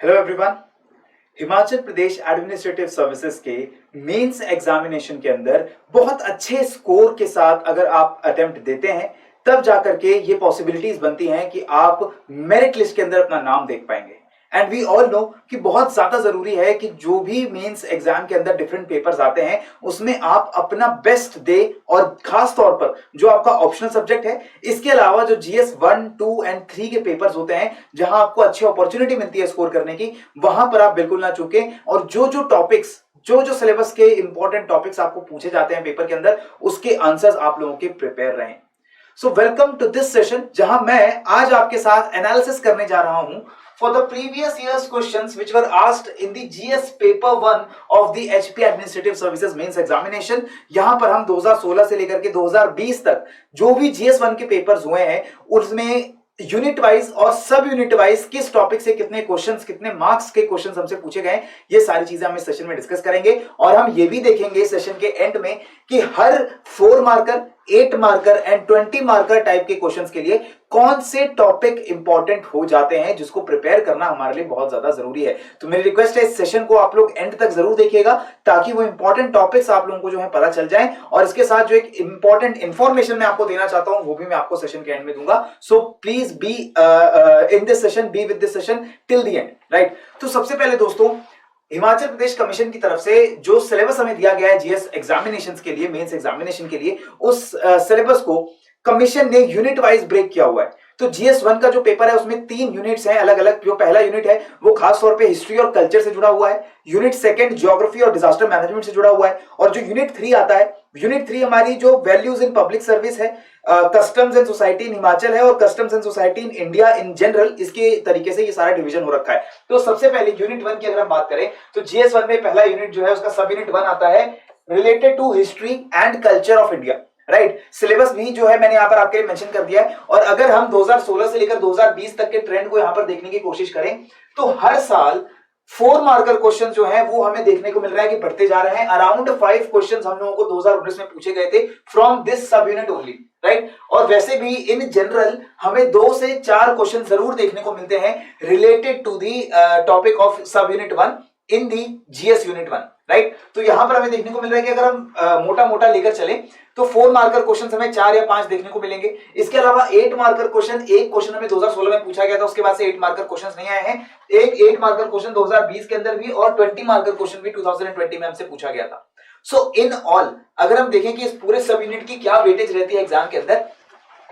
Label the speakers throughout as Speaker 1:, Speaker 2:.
Speaker 1: Hello everyone. Himachal Pradesh administrative services के mains examination के अंदर बहुत अच्छे स्कोर के साथ अगर आप अटेम्प्ट देते हैं तब जाकर के ये पॉसिबिलिटीज बनती हैं कि आप मेरिट लिस्ट के अंदर अपना नाम देख पाएंगे। एंड वी ऑल नो कि बहुत ज्यादा जरूरी है कि जो भी मेंस एग्जाम के अंदर डिफरेंट पेपर्स आते हैं उसमें आप अपना बेस्ट दे, और खास तौर पर जो आपका ऑप्शनल सब्जेक्ट है, इसके अलावा जो जीएस 1, 2 एंड 3 के पेपर्स होते हैं जहां आपको अच्छी अपॉर्चुनिटी मिलती है स्कोर करने की, वहां पर आप बिल्कुल ना चूकें। और जो टॉपिक्स जो सिलेबस के इंपॉर्टेंट टॉपिक्स आपको पूछे जाते हैं पेपर के अंदर, उसके आंसर्स आप लोगों के प्रिपेयर रहें। So welcome to this session, जहां मैं आज आपके साथ एनालिसिस करने जा रहा हूं for the previous year's questions which were asked in the GS paper 1 of the HP Administrative Services Mains Examination। यहां पर हम 2016 से लेकर के 2020 तक जो भी GS 1 के पेपर्स हुए हैं उसमें यूनिट वाइज और सब यूनिट वाइज किस टॉपिक से कितने क्वेश्चंस, कितने मार्क्स के क्वेश्चंस हमसे पूछे गए, ये सारी चीजें हम इस सेशन में डिस्कस करेंगे। और हम ये भी देखेंगे इस सेशन के एंड में कि हर 4 marker, 8 marker and 20 marker type के क्वेश्चंस के लिए कौन से टॉपिक इंपॉर्टेंट हो जाते हैं जिसको प्रिपेयर करना हमारे लिए बहुत ज्यादा जरूरी है। तो मेरी रिक्वेस्ट है इस सेशन को आप लोग एंड तक जरूर देखिएगा ताकि वो इंपॉर्टेंट टॉपिक्स आप लोगों को जो है पता चल जाए, और इसके साथ जो एक इंपॉर्टेंट इंफॉर्मेशन मैं आपको देना चाहता हूं वो भी मैं आपको सेशन के एंड में दूंगा। So please be in this session, be with this session till the end, right. तो सबसे पहले दोस्तों, हिमाचल प्रदेश कमीशन की तरफ से जो सिलेबस हमें दिया गया है जीएस एग्जामिनेशंस के लिए, मेंस एग्जामिनेशन के लिए, उस सिलेबस को कमीशन ने यूनिट वाइज ब्रेक किया हुआ है। तो जीएस 1 का जो पेपर है उसमें 3 यूनिट्स हैं अलग अलग। जो पहला यूनिट है वो खास तौर पे हिस्ट्री और कल्चर से जुड़ा हुआ है। यूनिट सेकंड ज्योग्राफी और डिजास्टर मैनेजमेंट से जुड़ा हुआ है। और जो यूनिट 3 आता है, यूनिट 3 हमारी जो वैल्यूज इन पब्लिक सर्विस है, customs and society in Himachal है, और customs and society in India in general, इसके तरीके से ये सारा डिवीजन हो रखा है। तो सबसे पहले यूनिट 1 की अगर हम बात करें तो जीएस 1 में पहला यूनिट जो है उसका सब यूनिट 1 आता है related to history and culture of India, right. Syllabus भी जो है मैंने यहां पर आपके लिए मेंशन कर दिया है। और अगर हम 2016 से लेकर 2020 तक के ट्रेंड को यहां पर देखने की कोशिश करें तो हर साल 4 मार्कर क्वेश्चन जो है वो हमें देखने को मिल रहा है कि बढ़ते जा रहे हैं। अराउंड 5 क्वेश्चन हम लोगों को 2019 में पूछे गए थे फ्रॉम दिस सब यूनिट ओनली, राइट। और वैसे भी इन जनरल हमें 2 से 4 क्वेश्चन जरूर देखने को मिलते हैं related to the topic of sub unit 1 in the GS unit 1, right. तो यहां पर हमें देखने को मिल रहा है कि अगर हम मोटा मोटा लेकर चले तो 4 मार्कर क्वेश्चन हमें 4 या 5 देखने को मिलेंगे। इसके अलावा 8 मार्कर क्वेश्चन, एक क्वेश्चन हमें 2016 में पूछा गया था, उसके बाद से 8 मार्कर क्वेश्चन नहीं आए हैं। एक 8 मार्कर क्वेश्चन 2020 के अंदर भी, और 20 मार्कर क्वेश्चन भी 2020 में हमसे पूछा गया था। सो इन ऑल अगर हम देखें कि इस पूरे सब यूनिट की क्या वेटेज रहती है एग्जाम के अंदर,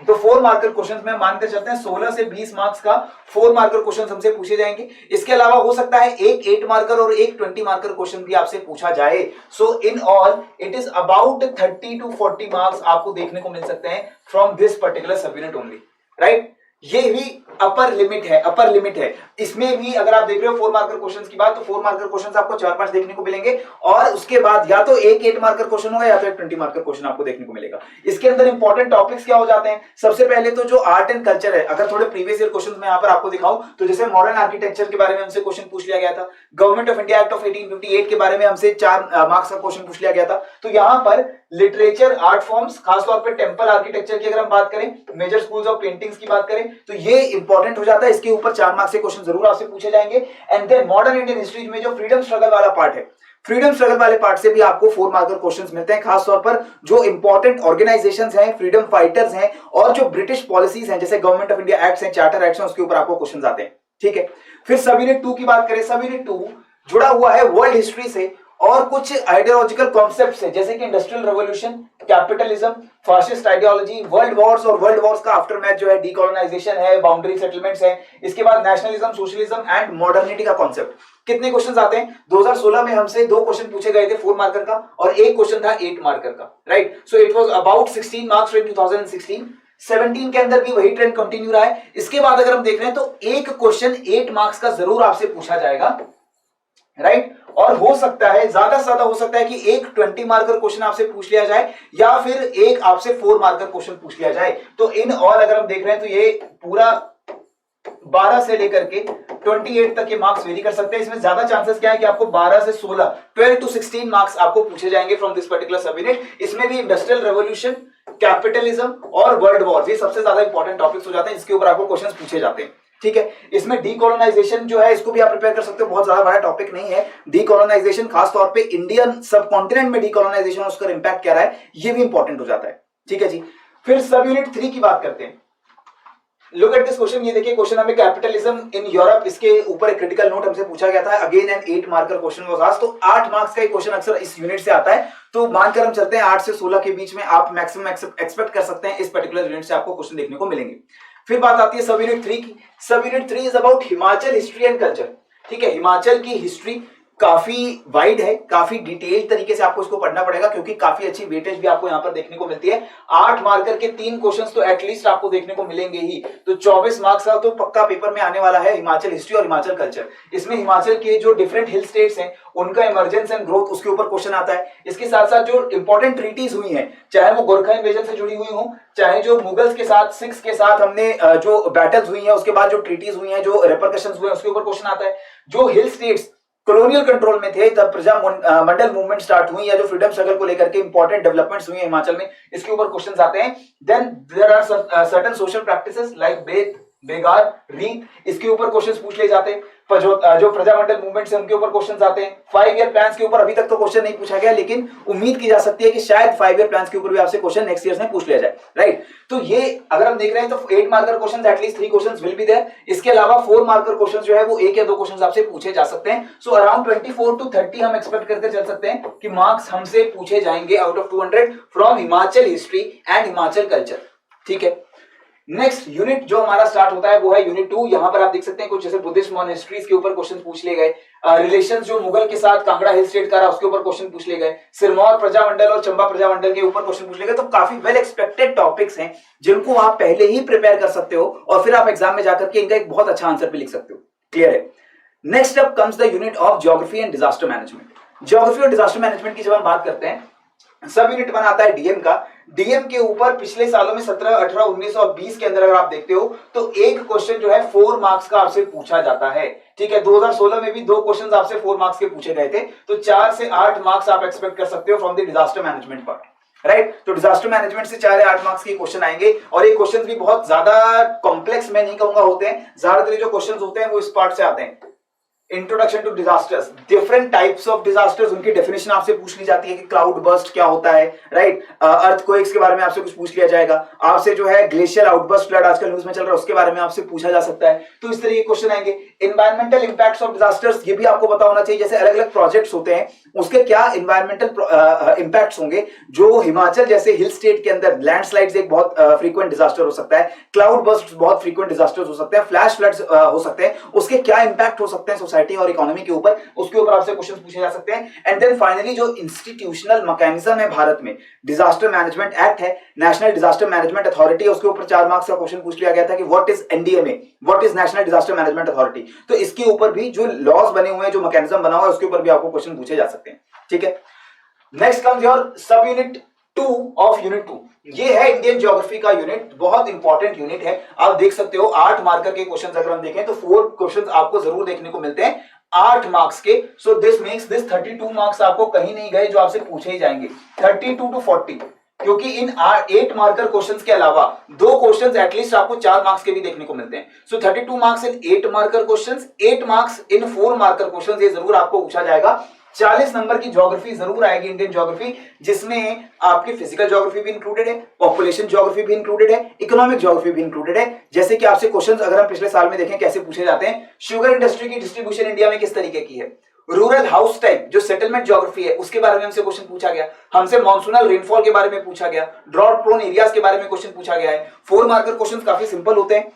Speaker 1: तो 4 मार्कर क्वेश्चंस में मानते चलते हैं 16 से 20 मार्क्स का 4 मार्कर क्वेश्चंस हमसे पूछे जाएंगे। इसके अलावा हो सकता है एक 8 मार्कर और एक 20 मार्कर क्वेश्चन भी आपसे पूछा जाए। So in all it is about 30 to 40 marks आपको देखने को मिल सकते हैं from this particular sub unit only, right. ये भी अपर लिमिट है, अपर लिमिट है। इसमें भी अगर आप देख रहे हो 4 मार्कर क्वेश्चंस की बात, तो 4 मार्कर क्वेश्चंस आपको 4-5 देखने को मिलेंगे, और उसके बाद या तो एक 8 मार्कर क्वेश्चन होगा या तो एक 20 मार्कर क्वेश्चन आपको देखने को मिलेगा। इसके अंदर इंपॉर्टेंट टॉपिक्स क्या हो जाते हैं? सबसे पहले तो जो आर्ट एंड कल्चर है, अगर थोड़े प्रीवियस ईयर क्वेश्चन मैं यहाँ पर आपको दिखाऊं तो जैसे मॉडर्न आर्किटेक्चर के बारे में हमसे क्वेश्चन पूछ लिया गया था। Government of India act of 1858 के बारे में हमसे 4 मार्क्स का क्वेश्चन पूछ लिया गया था। तो यहाँ पर लिटरेचर, आर्ट फॉर्म्स, खासतौर पर टेम्पल आर्किटेक्चर की अगर हम बात करें, मेजर स्कूल्स ऑफ पेंटिंग्स की बात करें, तो ये इंपॉर्टेंट हो जाता है। इसके ऊपर 4 मार्क्स के क्वेश्चन जरूर आपसे पूछे जाएंगे। And then modern Indian history में जो फ्रीडम स्ट्रगल वाला पार्ट है, फ्रीडम स्ट्रगल वाले पार्ट से भी आपको 4 मार्कर क्वेश्चंस मिलते हैं। खासतौर पर जो इंपॉर्टेंट ऑर्गेनाइजेशंस हैं, फ्रीडम फाइटर्स हैं, और जो ब्रिटिश पॉलिसीज हैं जैसे गवर्नमेंट ऑफ इंडिया एक्ट्स हैं, चार्टर एक्ट्स हैं, उसके ऊपर आपको क्वेश्चंस आते हैं, ठीक है। फिर सब यूनिट 2 की बात करें, सब यूनिट 2 जुड़ा हुआ है वर्ल्ड हिस्ट्री से और कुछ आइडियोलॉजिकल कॉन्सेप्ट्स है जैसे कि industrial revolution, capitalism, fascist ideology, world Wars, और वर्ल्ड वॉर्स का आफ्टरमैथ जो है डीकोलोनाइजेशन है, बाउंड्री सेटलमेंट्स है। इसके बाद नेशनलिज्म, सोशलिज्म एंड मॉडर्निटी का कॉन्सेप्ट। कितने क्वेश्चंस आते हैं? 2016 में हमसे 2 क्वेश्चन पूछे गए थे 4 मार्कर का, और एक क्वेश्चन था 8 मार्कर का, right. So it was about 16 marks in 2016। 17 के अंदर भी वही ट्रेंड कंटिन्यू रहा है। इसके बाद अगर हम देख रहे हैं तो एक क्वेश्चन 8 मार्क्स का जरूर आपसे पूछा जाएगा, राइट। और हो सकता है, ज्यादा से ज्यादा हो सकता है कि एक 20 मार्कर क्वेश्चन आपसे पूछ लिया जाए, या फिर एक आपसे 4 मार्कर क्वेश्चन पूछ लिया जाए। तो इन ऑल अगर हम देख रहे हैं तो ये पूरा 12 से लेकर के 28 तक के मार्क्स वेरी कर सकते हैं। इसमें ज्यादा चांसेस क्या है कि आपको 12 से 16, 12 टू 16 मार्क्स आपको पूछे जाएंगे from this particular sub unit. इसमें भी इंडस्ट्रियल रेवोल्यूशन, कैपिटलिज्म और वर्ल्ड वॉर, ये सबसे ज्यादा इंपॉर्टेंट टॉपिक्स हो जाते हैं, इसके ऊपर आपको क्वेश्चंस पूछे जाते हैं। ठीक है। इसमें डीकोलोनाइजेशन जो है इसको भी आप प्रिपेयर कर सकते हो, बहुत ज्यादा बड़ा टॉपिक नहीं है। डीकोलोनाइजेशन खासतौर पे इंडियन सब कॉन्टिनेंट में डीकोलोनाइजेशन उसका इंपैक्ट क्या रहा है ये भी इंपॉर्टेंट हो जाता है, ठीक है जी। फिर सब यूनिट 3 की बात करते हैं। लुक एट दिस क्वेश्चन, ये देखिए क्वेश्चन हमें कैपिटलिज्म इन यूरोप, इसके ऊपर एक क्रिटिकल नोट हमसे पूछा गया था। Again an 8 marker question was asked, तो 8 मार्क्स का एक क्वेश्चन अक्सर इस यूनिट से आता है, तो मानकर हम चलते हैं 8 से 16 के बीच में आप मैक्सिमम एक्सपेक्ट कर सकते हैं इस पर्टिकुलर यूनिट से आपको क्वेश्चन देखने को मिलेंगे। फिर बात आती है सब यूनिट 3 की। सब unit 3 is about Himachal history and culture, ठीक है। हिमाचल की हिस्ट्री काफी वाइड है, काफी डिटेल तरीके से आपको इसको पढ़ना पड़ेगा, क्योंकि काफी अच्छी वेटेज भी आपको यहां पर देखने को मिलती है। 8 मार्कर के 3 क्वेश्चंस तो एटलीस्ट आपको देखने को मिलेंगे ही, तो 24 मार्क्स का तो पक्का पेपर में आने वाला है हिमाचल हिस्ट्री और हिमाचल कल्चर। इसमें हिमाचल के जो डिफरेंट हिल स्टेट्स हैं उनका इमर्जेंस एंड ग्रोथ, उसके ऊपर क्वेश्चन आता है। इसके साथ साथ जो इंपॉर्टेंट ट्रीटीज हुई हैं, चाहे वो गोरखा इन्वेजन से जुड़ी हुई हो, चाहे जो मुगल्स के साथ सिख्स के साथ हमने जो बैटल्स हुई हैं उसके बाद जो ट्रीटीज हुई हैं, जो रेपरकशंस हुए हैं, उसके ऊपर क्वेश्चन आता है। जो हिल स्टेट्स कॉलोनियल कंट्रोल में थे तब प्रजा मंडल मूवमेंट स्टार्ट हुई, या जो फ्रीडम स्ट्रगल को लेकर के इंपॉर्टेंट डेवलपमेंट्स हुई हिमाचल में, इसके ऊपर क्वेश्चंस आते हैं। Then there are certain social practices like Beth, Begar, Reet, इसके ऊपर क्वेश्चंस पूछ ले जाते हैं। जो प्रजामंडल मूवमेंट्स है उनके ऊपर क्वेश्चंस आते हैं। 5 ईयर प्लान्स के ऊपर अभी तक तो क्वेश्चन नहीं पूछा गया, लेकिन उम्मीद की जा सकती है कि शायद 5 ईयर प्लान्स के ऊपर भी आपसे क्वेश्चन नेक्स्ट ईयर में पूछ लिया जाए, राइट। तो ये अगर हम देख रहे हैं तो 8 marker questions, at least 3 questions will be there. इसके अलावा 4 मार्कर क्वेश्चंस जो है वो 1 या 2 क्वेश्चंस आपसे पूछे जा सकते हैं। सो अराउंड 24 to 30 हम एक्सपेक्ट करके चल सकते हैं कि मार्क्स हमसे पूछे जाएंगे out of 200 from Himachal history and Himachal culture, ठीक है। नेक्स्ट यूनिट जो हमारा स्टार्ट होता है वो है यूनिट 2। यहां पर आप देख सकते हैं कुछ जैसे बुद्धिस्ट मॉनेस्ट्रीज के ऊपर क्वेश्चन पूछ लिए गए, रिलेशंस जो मुगल के साथ कांगड़ा हिल स्टेट का रहा उसके ऊपर क्वेश्चन पूछ लिए गए, सिरमौर प्रजामंडल और चंबा प्रजामंडल के ऊपर क्वेश्चन पूछ लिए गए। तो काफी वेल एक्सपेक्टेड टॉपिक्स हैं जिनको आप पहले ही प्रिपेयर कर सकते हो और फिर आप एग्जाम में जाकर के इनका एक बहुत अच्छा आंसर भी लिख सकते हो, क्लियर है। Next up comes the unit of geography and disaster management. Geography और डिजास्टर मैनेजमेंट की जब हम बात करते हैं, सब यूनिट 1 आता है डीएम का। डीएम के ऊपर पिछले सालों में 17, 18, 19 और 20 के अंदर अगर आप देखते हो तो एक क्वेश्चन जो है 4 मार्क्स का आपसे पूछा जाता है, ठीक है। 2016 में भी 2 क्वेश्चंस आपसे 4 मार्क्स के पूछे गए थे, तो 4 से 8 मार्क्स आप एक्सपेक्ट कर सकते हो from the disaster management part, right. तो डिजास्टर मैनेजमेंट से 4 या 8 मार्क्स के क्वेश्चन आएंगे, और ये क्वेश्चन भी बहुत ज्यादा कॉम्प्लेक्स मैं नहीं कहूंगा होते हैं, ज्यादातर जो क्वेश्चन होते हैं वो इस पार्ट से आते हैं। Introduction to disasters, different types of disasters, उनकी डेफिनेशन आपसे पूछ ली जाती है कि क्लाउड बर्स्ट क्या होता है, राइट। अर्थक्वेक्स के बारे में आपसे कुछ पूछ लिया जाएगा, आपसे जो है ग्लेशियर आउटबर्स्ट फ्लड आजकल न्यूज में चल रहा है उसके बारे में आपसे पूछा जा सकता है। तो इस तरह के क्वेश्चन आएंगे। एनवायरमेंटल इंपैक्ट्स ऑफ डिजास्टर्स, ये भी आपको पता होना चाहिए, जैसे अलग अलग प्रोजेक्ट्स होते हैं उसके क्या एनवायरमेंटल इंपैक्ट्स होंगे। जो हिमाचल जैसे हिल स्टेट के अंदर लैंडस्लाइड्स एक बहुत फ्रीक्वेंट डिजास्टर हो सकता है, क्लाउड बर्स्ट बहुत फ्रीक्वेंट डिजास्टर्स हो सकते हैं, फ्लैश फ्लड्स हो सकते हैं, उसके क्या इंपैक्ट हो सकते हैं सोसाइटी और इकोनॉमी के ऊपर, उसके ऊपर आपसे क्वेश्चन पूछे जा सकते हैं। एंड देन फाइनली जो इंस्टीट्यूशनल मैकेनिज्म है भारत में, डिजास्टर मैनेजमेंट एक्ट है, नेशनल डिजास्टर मैनेजमेंट अथॉरिटी है, उसके ऊपर 4 मार्क्स का क्वेश्चन पूछ लिया गया था कि what is NDMA, what is national disaster management authority. तो इसके ऊपर भी जो लॉज बने हुए हैं, जो मैकेनिज्म बना हुआ है, उसके ऊपर भी आपको क्वेश्चन पूछे जा सकते हैं, ठीक है। नेक्स्ट कम्स योर सब यूनिट 2 ऑफ यूनिट 2। ये है इंडियन ज्योग्राफी का यूनिट, बहुत इंपॉर्टेंट यूनिट है। आप देख सकते हो 8 मार्कर के क्वेश्चंस अगर हम देखें तो 4 क्वेश्चंस आपको जरूर देखने को मिलते हैं 8 मार्क्स के। So this makes this 32 marks आपको कहीं नहीं गए जो आपसे पूछे ही जाएंगे, 32 to 40, क्योंकि इन 8 मार्कर क्वेश्चंस के अलावा 2 क्वेश्चंस एटलीस्ट आपको 4 मार्क्स के भी देखने को मिलते हैं। सो 32 marks in 8 marker questions, 8 marks in 4 marker questions, ये जरूर आपको पूछा जाएगा। 40 नंबर की ज्योग्राफी जरूर आएगी, इंडियन ज्योग्राफी, जिसमें आपकी फिजिकल ज्योग्राफी भी इंक्लूडेड है, पॉपुलेशन ज्योग्राफी भी इंक्लूडेड है, इकोनॉमिक ज्योग्राफी भी इंक्लूडेड है। जैसे कि आपसे क्वेश्चंस अगर हम पिछले साल में देखें कैसे पूछे जाते हैं, शुगर इंडस्ट्री की डिस्ट्रीब्यूशन इंडिया में किस तरीके की है, रूरल हाउस टाइप जो सेटलमेंट ज्योग्राफी है उसके बारे में हमसे क्वेश्चन पूछा गया, हमसे मॉनसूनल रेनफॉल के बारे में पूछा गया, ड्रॉट प्रोन एरियाज के बारे में क्वेश्चन पूछा गया है। 4 मार्कर क्वेश्चन काफी सिंपल होते हैं,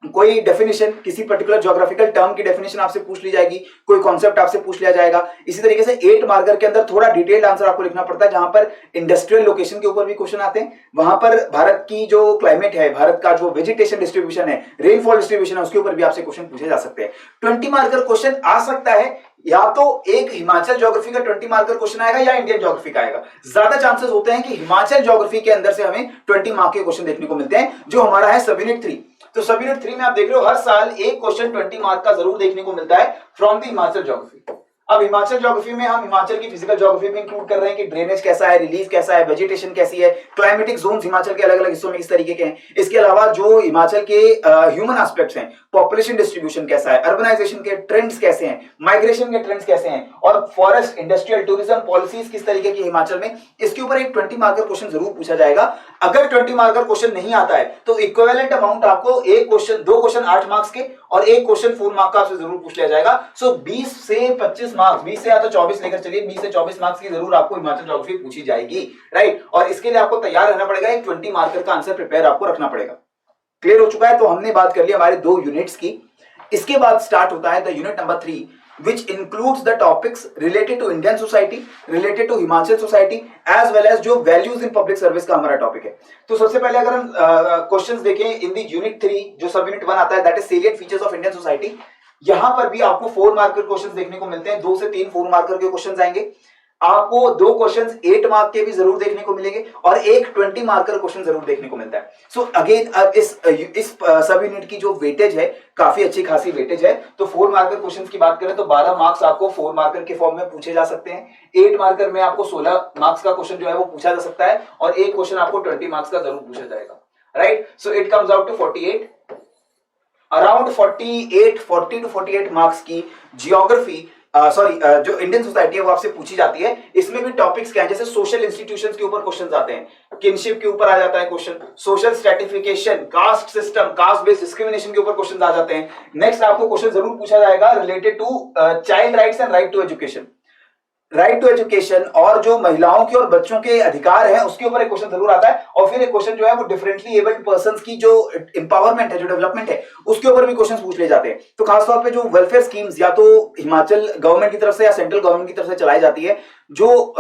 Speaker 1: कोई डेफिनेशन, किसी पर्टिकुलर ज्योग्राफिकल टर्म की डेफिनेशन आपसे पूछ ली जाएगी, कोई कॉन्सेप्ट आपसे पूछ लिया जाएगा। इसी तरीके से 8 मार्कर के अंदर थोड़ा डिटेल्ड आंसर आपको लिखना पड़ता है, जहां पर इंडस्ट्रियल लोकेशन के ऊपर भी क्वेश्चन आते हैं, वहां पर भारत की जो क्लाइमेट है, भारत का जो वेजिटेशन डिस्ट्रीब्यूशन है, रेनफॉल डिस्ट्रीब्यूशन है, उसके ऊपर भी आपसे क्वेश्चन पूछे जा सकते हैं। 20 मार्कर क्वेश्चन आ सकता है, या तो एक हिमाचल ज्योग्राफी का 20 मार्कर क्वेश्चन आएगा या इंडियन ज्योग्राफी का आएगा। ज्यादा चांसेस होते हैं कि हिमाचल ज्योग्राफी के अंदर से हमें 20 मार्क के क्वेश्चन देखने को मिलते हैं, जो हमारा है सब यूनिट 3। तो सब यूनिट 3 में आप देख रहे हो हर साल एक क्वेश्चन 20 मार्क का जरूर देखने को मिलता है फ्रॉम द हिमाचल ज्योग्राफी। अब हिमाचल ज्योग्राफी में हम हिमाचल की फिजिकल ज्योग्राफी भी इंक्लूड कर रहे हैं कि ड्रेनेज कैसा है, रिलीफ कैसा है, वेजिटेशन कैसी है, क्लाइमेटिक जोन्स हिमाचल के अलग अलग हिस्सों में किस तरीके के हैं। इसके अलावा जो हिमाचल के ह्यूमन एस्पेक्ट्स हैं, पॉपुलेशन डिस्ट्रीब्यूशन कैसा है, अर्बनाइजेशन के ट्रेंड्स कैसे हैं, माइग्रेशन के ट्रेंड्स कैसे हैं, और फॉरेस्ट इंडस्ट्रियल टूरिज्म पॉलिसीज किस तरीके की हिमाचल में, इसके ऊपर एक 20 मार्कर क्वेश्चन जरूर पूछा जाएगा। अगर 20 मार्कर क्वेश्चन नहीं आता है तो इक्विवेलेंट अमाउंट आपको एक क्वेश्चन, दो क्वेश्चन 8 मार्क्स के और एक क्वेश्चन 4 मार्क्स का आपसे जरूर पूछ लिया जाएगा। सो 20 से 25 मार्क्स, 20 से या तो 24 लेकर चलिए, 20 से 24 मार्क्स की जरूर आपको हिमाचल ज्योग्राफी पूछी जाएगी, राइट। और इसके लिए आपको तैयार रहना पड़ेगा, एक 20 मार्कर का आंसर प्रिपेयर आपको रखना पड़ेगा। क्लियर हो चुका है? तो हमने बात कर ली हमारे 2 यूनिट्स की। इसके बाद स्टार्ट होता है the unit number 3, which includes the topics related to Indian society, related to Himachal society, as well as जो values in public service का हमारा टॉपिक है। तो सबसे पहले अगर हम क्वेश्चंस देखें इन दी यूनिट 3, जो सब यूनिट 1 आता है, that is salient features of Indian society, यहां पर भी आपको 4 मार्कर क्वेश्चंस देखने को मिलते हैं। 2 से 3 4 मार्कर के क्वेश्चंस आएंगे। आपको 2 क्वेश्चंस 8 मार्क के भी जरूर देखने को मिलेंगे और एक 20 मार्कर क्वेश्चन जरूर देखने को मिलता है। सो अगेन इस सब यूनिट की जो वेटेज है काफी अच्छी खासी वेटेज है। तो 4 मार्कर क्वेश्चंस की बात करें तो 12 मार्क्स आपको 4 मार्कर के फॉर्म में पूछे जा सकते हैं। 8 मार्कर में आपको 16 मार्क्स का क्वेश्चन जो है वो पूछा जा सकता है और एक क्वेश्चन आपको 20 मार्क्स का जरूर पूछा जाएगा, right. So it comes out to 48, around 48, 40 to 48 marks की जियोग्राफी जो इंडियन सोसाइटी है वो आपसे पूछी जाती है। इसमें भी टॉपिक्स क्या है, जैसे सोशल इंस्टीट्यूशंस के ऊपर क्वेश्चंस आते हैं, किनशिप के ऊपर आ जाता है question, social stratification, caste system, caste based discrimination के ऊपर क्वेश्चंस आ जाते हैं। नेक्स्ट आपको क्वेश्चन जरूर पूछा जाएगा related to child rights and right to education, right to education और जो महिलाओं के और बच्चों के अधिकार है उसके ऊपर एक क्वेश्चन जरूर आता है। और फिर एक क्वेश्चन जो है वो डिफरेंटली एबल्ड पर्संस की जो एम्पावरमेंट है, जो डेवलपमेंट है, उसके ऊपर भी क्वेश्चन पूछ ले जाते हैं। तो खासतौर पे जो वेलफेयर स्कीम्स या तो हिमाचल गवर्नमेंट की तरफ से या सेंट्रल गवर्नमेंट की तरफ से चलाई जाती है, जो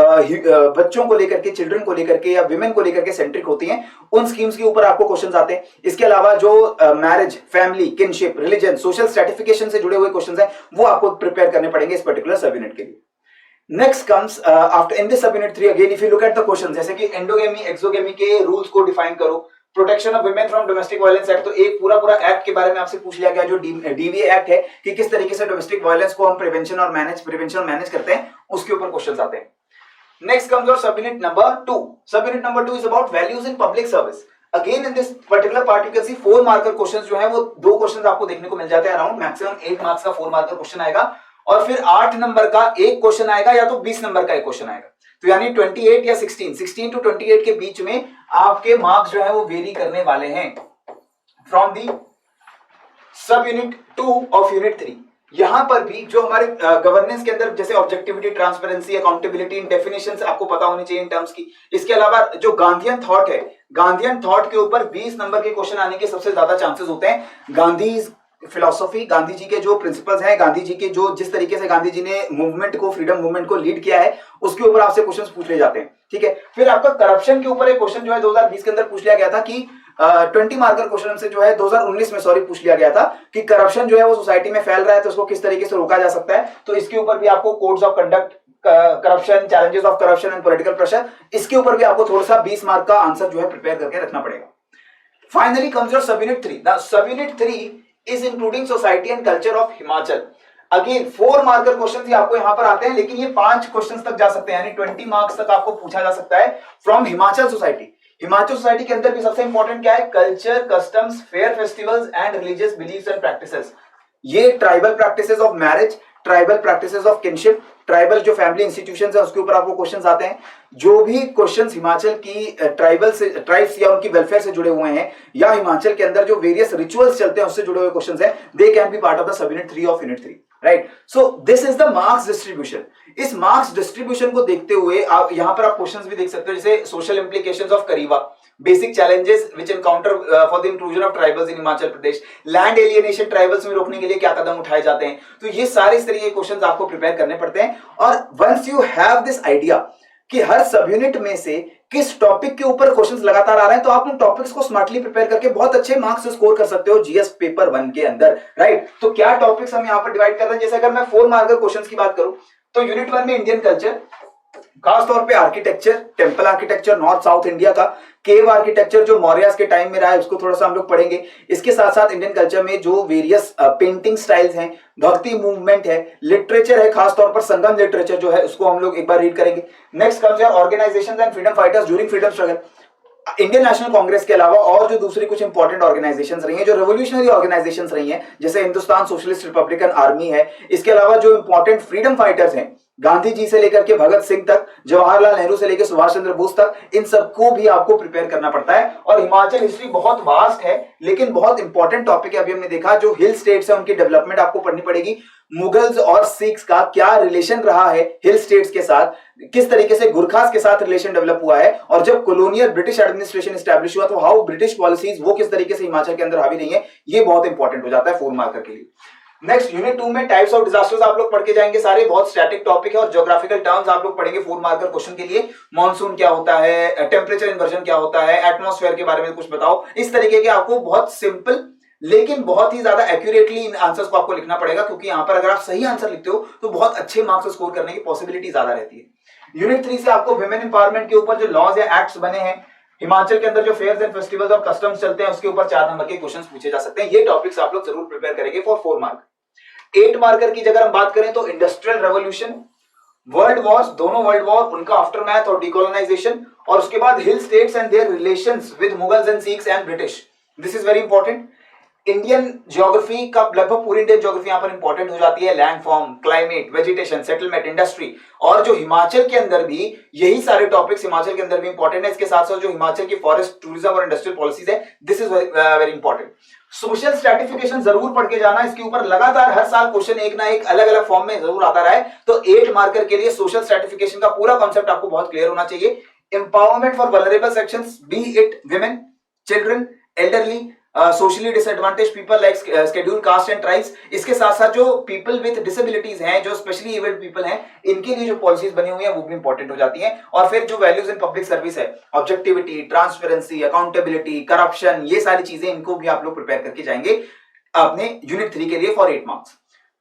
Speaker 1: बच्चों को लेकर के, चिल्ड्रन को लेकर के या विमेन को लेकर के सेंट्रिक होती हैं, उन स्कीम्स के ऊपर आपको क्वेश्चंस आते हैं। इसके अलावा जो marriage, family, kinship, religion, social stratification से जुड़े हुए क्वेश्चंस हैं वो आपको प्रिपेयर करने पड़ेंगे इस पर्टिकुलर सब यूनिट के लिए। Next comes after in this सब unit 3 again if you look at the question, जैसे कि एंडोगेमी, एक्सोगेमी के रूल्स को डिफाइन करो, protection of women from domestic violence act, तो एक पूरा एक्ट के बारे में आपसे पूछ लिया गया जो डीवीए एक्ट है कि किस तरीके से डोमेस्टिक वायलेंस को हम प्रिवेंशन और मैनेज करते हैं, उसके ऊपर क्वेश्चंस आते हैं। नेक्स्ट कम्स योर सब यूनिट नंबर 2। सब unit number 2 is about values in public service. Again in this particular part you can see 4 marker questions जो है वो 2 क्वेश्चंस आपको देखने को मिल जाते हैं, अराउंड मैक्सिमम 8 मार्क्स का 4 मार्कर क्वेश्चन आएगा और फिर 8 नंबर का एक क्वेश्चन आएगा या तो 20 नंबर का एक क्वेश्चन आएगा। तो यानी 28 या 16 टू 28 के बीच में आपके मार्क्स जो है वो वेरी करने वाले हैं फ्रॉम दी सब यूनिट 2 ऑफ यूनिट 3। यहां पर भी जो हमारे गवर्नेंस के अंदर जैसे ऑब्जेक्टिविटी, ट्रांसपेरेंसी, अकाउंटेबिलिटी, इन डेफिनेशंस आपको पता होनी चाहिए इन टर्म्स की। इसके अलावा जो गांधीयन थॉट है, गांधीयन थॉट के ऊपर 20 नंबर के क्वेश्चन आने के सबसे ज्यादा चांसेस होते हैं। गांधी फिलॉसफी, गांधी जी के जो प्रिंसिपल्स हैं, गांधी जी के जो जिस तरीके से गांधी जी ने मूवमेंट को, फ्रीडम मूवमेंट को लीड किया है, उसके ऊपर आपसे क्वेश्चंस पूछ ले जाते हैं, ठीक है। फिर आपका करप्शन के ऊपर एक क्वेश्चन जो है 2020 के अंदर पूछ लिया गया था कि 20 मार्कर क्वेश्चन से जो है 2019 में पूछ लिया गया था कि करप्शन जो है वो सोसाइटी में फैल रहा है तो उसको किस तरीके से रोका जा सकता है। तो इसके ऊपर भी आपको codes of conduct, corruption, challenges of corruption and political pressure, इसके ऊपर भी आपको थोड़ा सा 20 मार्क का आंसर जो है प्रिपेयर करके रखना पड़ेगा। फाइनली कम्स योर सब unit 3। The sub unit 3 is including society and culture of Himachal. Again 4 marker questions ही आपको यहां पर आते हैं, लेकिन ये 5 क्वेश्चंस तक जा सकते हैं, यानी 20 मार्क्स तक आपको पूछा जा सकता है from Himachal society. Himachal society के अंदर भी सबसे इंपॉर्टेंट क्या है, culture, customs, fair festivals and religious beliefs and practices. ये tribal practices of marriage, tribal practices of kinship, tribal जो फैमिली इंस्टीट्यूशंस है उसके ऊपर आपको क्वेश्चंस आते हैं। जो भी क्वेश्चंस हिमाचल की ट्राइब्स या उनकी वेलफेयर से जुड़े हुए हैं या हिमाचल के अंदर जो वेरियस रिचुअल्स चलते हैं उससे जुड़े हुए क्वेश्चंस हैं, they can be part of the sub unit 3 of unit 3, right. So this is the marks distribution. इस मार्क्स डिस्ट्रीब्यूशन को देखते हुए आप यहां पर आप क्वेश्चंस भी देख सकते हो, जैसे सोशल इंप्लीकेशंस ऑफ करीबा, basic challenges which encounter for the inclusion of tribals in Himachal Pradesh, land alienation, tribals में रोकने के लिए क्या कदम उठाए जाते हैं। तो ये सारे इस तरह के क्वेश्चंस आपको प्रिपेयर करने पड़ते हैं। और once you have this idea कि हर सब यूनिट में से किस टॉपिक के ऊपर क्वेश्चंस लगातार आ रहे हैं, तो आप उन टॉपिक्स को स्मार्टली प्रिपेयर करके बहुत अच्छे मार्क्स स्कोर कर सकते हो जीएस पेपर 1 के अंदर, राइट। तो क्या टॉपिक्स हम यहाँ पर डिवाइड कर रहे हैं, जैसे अगर मैं 4 मार्कर क्वेश्चंस की बात करूं तो यूनिट 1 में इंडियन कल्चर, खासतौर पे architecture, temple architecture north south India का, केव आर्किटेक्चर जो मौर्यस के टाइम में रहा है उसको थोड़ा सा हम लोग पढ़ेंगे। इसके साथ साथ इंडियन कल्चर में जो वेरियस पेंटिंग स्टाइल्स हैं, भक्ति मूवमेंट है, लिटरेचर है, खासतौर पर संगम लिटरेचर जो है उसको हम लोग एक बार रीड करेंगे। Next comes your organisations and freedom fighters during freedom struggle. Indian national Congress के अलावा और जो दूसरी कुछ इंपॉर्टेंट ऑर्गेनाइजेशंस रही हैं, जो रेवोल्यूशनरी ऑर्गेनाइजेशंस रही हैं, जैसे हिंदुस्तान सोशलिस्ट रिपब्लिकन आर्मी है, इसके अलावा जो इंपॉर्टेंट फ्रीडम फाइटर्स हैं, गांधी जी से लेकर के भगत सिंह तक, जवाहरलाल नेहरू से लेकर सुभाष चंद्र बोस तक, इन सबको भी आपको प्रिपेयर करना पड़ता है। और हिमाचल हिस्ट्री बहुत वास्ट है लेकिन बहुत इंपॉर्टेंट टॉपिक है। अभी हमने देखा जो हिल स्टेट्स है उनकी डेवलपमेंट आपको पढ़नी पड़ेगी। मुगल्स और सिख्स का क्या रिलेशन रहा है हिल स्टेट्स के साथ, किस तरीके से गुरखास के साथ रिलेशन डेवलप हुआ है, और जब कॉलोनियल ब्रिटिश एडमिनिस्ट्रेशन एस्टैब्लिश हुआ तो हाउ ब्रिटिश पॉलिसीज वो किस तरीके से हिमाचल के अंदर हावी रही है, ये बहुत इंपॉर्टेंट हो जाता है 4 मार्कर के लिए। नेक्स्ट यूनिट 2 में टाइप्स ऑफ डिजास्टर्स आप लोग पढ़ के जाएंगे, सारे बहुत स्टैटिक टॉपिक है, और ज्योग्राफिकल टर्म्स आप लोग पढ़ेंगे 4 मार्कर क्वेश्चन के लिए। मॉनसून क्या होता है, टेम्परेचर इन्वर्जन क्या होता है, एटमॉस्फेयर के बारे में कुछ बताओ, इस तरीके के आपको बहुत सिंपल लेकिन बहुत ही ज्यादा एक्यूरेटली इन आंसर्स को आपको लिखना पड़ेगा, क्योंकि यहां पर अगर आप सही आंसर लिखते हो तो बहुत अच्छे मार्क्स स्कोर करने की पॉसिबिलिटी ज्यादा रहती है। यूनिट 3 से आपको वुमेन एम्पावरमेंट के ऊपर जो लॉज या एक्ट्स बने हैं, हिमाचल के अंदर जो फेयर्स एंड फेस्टिवल्स और कस्टम्स चलते हैं उसके ऊपर 4 नंबर के क्वेश्चंस पूछे जा सकते हैं। ये टॉपिक्स आप लोग जरूर प्रिपेयर करेंगे फॉर 4 मार्क। 8 मार्कर की अगर हम बात करें तो इंडस्ट्रियल रेवोल्यूशन, वर्ल्ड वॉर्स, दोनों वर्ल्ड वॉर, उनका आफ्टरमैथ और डिकोलोनाइजेशन, और उसके बाद हिल states and their relations with Mughals and Sikhs and British. This is very important. Indian geography का लगभग पूरी इंडियन ज्योग्राफी यहां पर इंपॉर्टेंट हो जाती है, land form, climate, vegetation, settlement, industry, और जो हिमाचल के अंदर भी यही सारे टॉपिक्स हिमाचल के अंदर भी इंपॉर्टेंट है। इसके साथ साथ जो हिमाचल की फॉरेस्ट, टूरिज्म और इंडस्ट्रियल पॉलिसीज है, this is very important. Social stratification जरूर पढ़ के जाना, इसके ऊपर लगातार हर साल क्वेश्चन एक ना एक अलग अलग फॉर्म में जरूर आता रहा है। तो 8 मार्कर के लिए सोशल स्ट्रैटिफिकेशन का पूरा कॉन्सेप्ट आपको बहुत क्लियर होना चाहिए। Empowerment for vulnerable sections, B it women, children, elderly, socially disadvantage people like schedule caste and tribes. इसके साथ साथ जो पीपल विद डिसेबिलिटीज हैं, जो स्पेशली एबल्ड पीपल हैं, इनके लिए जो पॉलिसीज बनी हुई हैं वो भी इंपॉर्टेंट हो जाती हैं। और फिर जो वैल्यूज इन पब्लिक सर्विस है, ऑब्जेक्टिविटी, ट्रांसपेरेंसी, अकाउंटेबिलिटी, करप्शन, ये सारी चीजें, इनको भी आप लोग प्रिपेयर करके जाएंगे अपने यूनिट 3 के लिए फॉर 8 मार्क्स।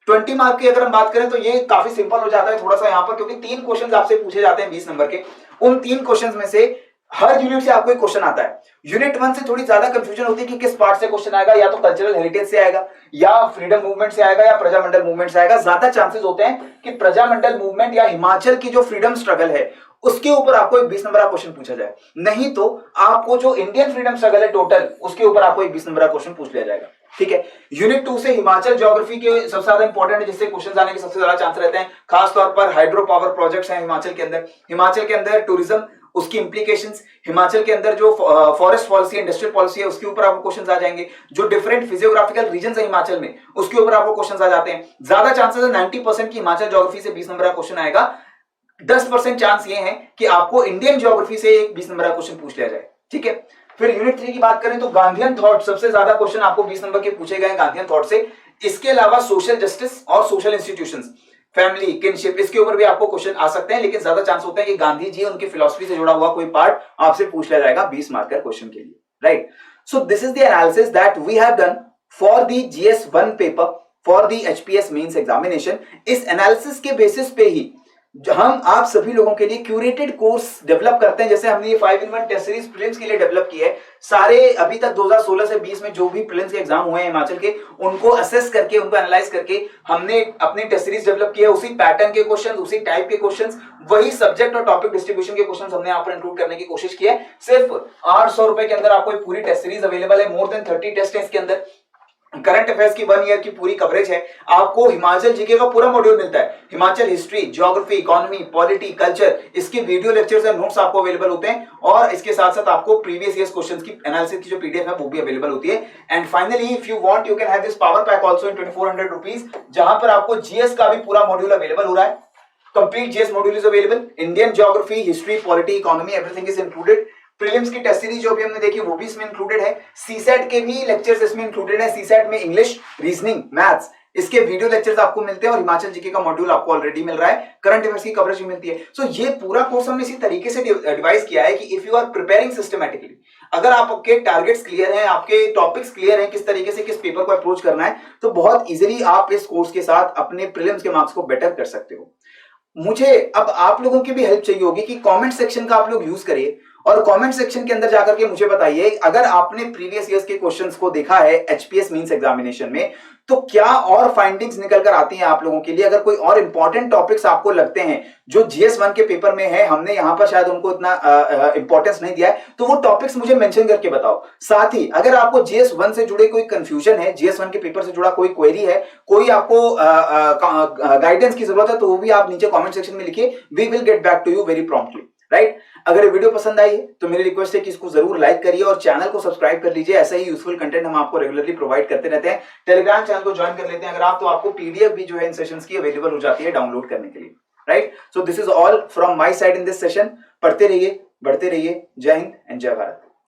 Speaker 1: 20 मार्क की अगर हम बात करें तो ये काफी सिंपल हो जाता है थोड़ा सा यहाँ पर, क्योंकि 3 क्वेश्चन आपसे पूछे जाते हैं 20 नंबर के। उन 3 क्वेश्चन में से हर यूनिट से आपको एक क्वेश्चन आता है। यूनिट 1 से थोड़ी ज्यादा कंफ्यूजन होती है कि किस पार्ट से क्वेश्चन आएगा, या तो कल्चरल हेरिटेज से आएगा, या फ्रीडम मूवमेंट से आएगा, या प्रजामंडल मूवमेंट से आएगा। ज्यादा चांसेस होते हैं कि प्रजामंडल मूवमेंट या हिमाचल की जो फ्रीडम स्ट्रगल है उसके ऊपर आपको एक 20 नंबर का क्वेश्चन पूछा जाए, नहीं तो आपको जो इंडियन फ्रीडम स्ट्रगल है टोटल, उसके ऊपर आपको एक 20 नंबर का क्वेश्चन पूछ लिया जाएगा। ठीक है। यूनिट 2 से हिमाचल ज्योग्राफी के सबसे ज्यादा इंपॉर्टेंट है, जिससे क्वेश्चन आने के सबसे ज्यादा चांस रहते हैं। खासतौर पर हाइड्रो पावर प्रोजेक्ट्स हैं हिमाचल के अंदर, हिमाचल के अंदर टूरिज्म, उसकी इंप्लीकेशंस, हिमाचल के अंदर जो फॉरेस्ट पॉलिसी, इंडस्ट्रियल पॉलिसी है, उसके ऊपर आपको क्वेश्चंस आ जाएंगे। जो डिफरेंट फिजियोग्राफिकल रीजंस है हिमाचल में, उसके ऊपर आपको क्वेश्चंस आ जाते हैं। ज्यादा चांसेस है 90% की हिमाचल ज्योग्राफी से 20 नंबर का क्वेश्चन आएगा। 10% चांस ये है कि आपको इंडियन ज्योग्राफी से एक 20 नंबर का क्वेश्चन पूछ लिया जाए। ठीक है। फिर यूनिट 3 की बात करें तो गांधीयन थॉट, सबसे ज्यादा क्वेश्चन आपको 20 नंबर के पूछे गए गांधीयन थॉट से। इसके अलावा सोशल जस्टिस और सोशल इंस्टीट्यूशंस, फैमिली, किनशिप, इसके ऊपर भी आपको क्वेश्चन आ सकते हैं, लेकिन ज्यादा चांस होता है कि गांधी जी उनकी फिलॉसफी से जुड़ा हुआ कोई पार्ट आपसे पूछ लिया जाएगा 20 मार्कर क्वेश्चन के लिए। Right. So this is the analysis that we have done for the GS 1 paper for the HPS mains examination. इस एनालिसिस के बेसिस पे ही हम आप सभी लोगों के लिए क्यूरेटेड कोर्स डेवलप करते हैं। जैसे हमने ये 5-in-1 टेस्ट सीरीज प्रीलिम्स के लिए डेवलप की है। सारे अभी तक 2016 से 20 में जो भी प्रीलिम्स के एग्जाम हुए हैं हिमाचल के, उनको असेस करके, उनको एनालाइज करके हमने अपनी टेस्ट सीरीज डेवलप की है। उसी पैटर्न के क्वेश्चन, उसी टाइप के क्वेश्चन, वही सब्जेक्ट और टॉपिक डिस्ट्रीब्यूशन के क्वेश्चन हमने यहाँ पर इंक्लूड करने की कोशिश की है। सिर्फ 800 रुपए के अंदर आपको एक पूरी टेस्ट सीरीज अवेलेबल है। मोर देन 30 टेस्ट है इसके अंदर। करंट अफेयर्स की 1 ईयर की पूरी कवरेज है। आपको हिमाचल जीके का पूरा मॉड्यूल मिलता है। Himachal history, geography, economy, polity, culture, इसके वीडियो लेक्चर्स और नोट्स आपको अवेलेबल होते हैं। और इसके साथ साथ आपको प्रीवियस ईयर्स क्वेश्चंस की एनालिसिस की जो पीडीएफ है वो भी अवेलेबल होती है। And finally if you want you can have this power pack also in 2400 rupees, जहां पर आपको जीएस का भी पूरा मॉड्यूल अवेलेबल हो रहा है। Complete GS module is available. Indian geography, history, polity, economy, everything is included. Prelims की टेस्ट सीरीज जो भी हमने देखी वो भी इसमें इंक्लूडेड है। सीसेट के भी लेक्चर्स इसमें इंक्लूडेड है। सीसेट में इंग्लिश, रीजनिंग, मैथ्स, इसके वीडियो लेक्चर्स आपको मिलते हैं। और हिमाचल जीके का मॉड्यूल आपको ऑलरेडी मिल रहा है। करंट अफेयर्स की कवरेज भी मिलती है। सो ये पूरा कोर्स हमने इसी तरीके से डिवाइस किया है कि if you are preparing systematically, अगर आपके टारगेट्स क्लियर हैं, आपके टॉपिक्स क्लियर हैं, किस तरीके से किस पेपर को अप्रोच करना है, तो बहुत इजीली आप इस कोर्स के साथ अपने प्रीलिम्स के मार्क्स को बेटर कर सकते हो। मुझे अब आप लोगों की भी हेल्प चाहिए होगी कि कमेंट सेक्शन का आप लोग यूज करिए और कमेंट सेक्शन के अंदर जाकर के मुझे बताइए, अगर आपने प्रीवियस ईयर्स के क्वेश्चंस को देखा है एचपीएस मींस एग्जामिनेशन में, तो क्या और फाइंडिंग्स निकल कर आती हैं आप लोगों के लिए। अगर कोई और इंपॉर्टेंट टॉपिक्स आपको लगते हैं जो जीएस 1 के पेपर में है, हमने यहां पर शायद उनको इतना इंपॉर्टेंस नहीं दिया है, तो वो टॉपिक्स मुझे मेंशन करके बताओ। साथ ही अगर आपको जीएस 1 से जुड़े कोई कंफ्यूजन है, जीएस 1 के पेपर से जुड़ा कोई क्वेरी है, कोई आपको गाइडेंस की जरूरत है, तो वो भी आप नीचे कमेंट सेक्शन में लिखिए। We will get back to you very promptly, right. अगर ये वीडियो पसंद आई है तो मेरी रिक्वेस्ट है कि इसको जरूर लाइक करिए और चैनल को सब्सक्राइब कर लीजिए। ऐसा ही यूजफुल कंटेंट हम आपको रेगुलरली प्रोवाइड करते रहते हैं। टेलीग्राम चैनल को ज्वाइन कर लेते हैं अगर आप, तो आपको पीडीएफ भी जो है इन सेशंस की अवेलेबल हो जाती है डाउनलोड करने के लिए, right. So this is all from my side in this session. पढ़ते रहिए, बढ़ते रहिए। जय हिंद एंड जय भारत।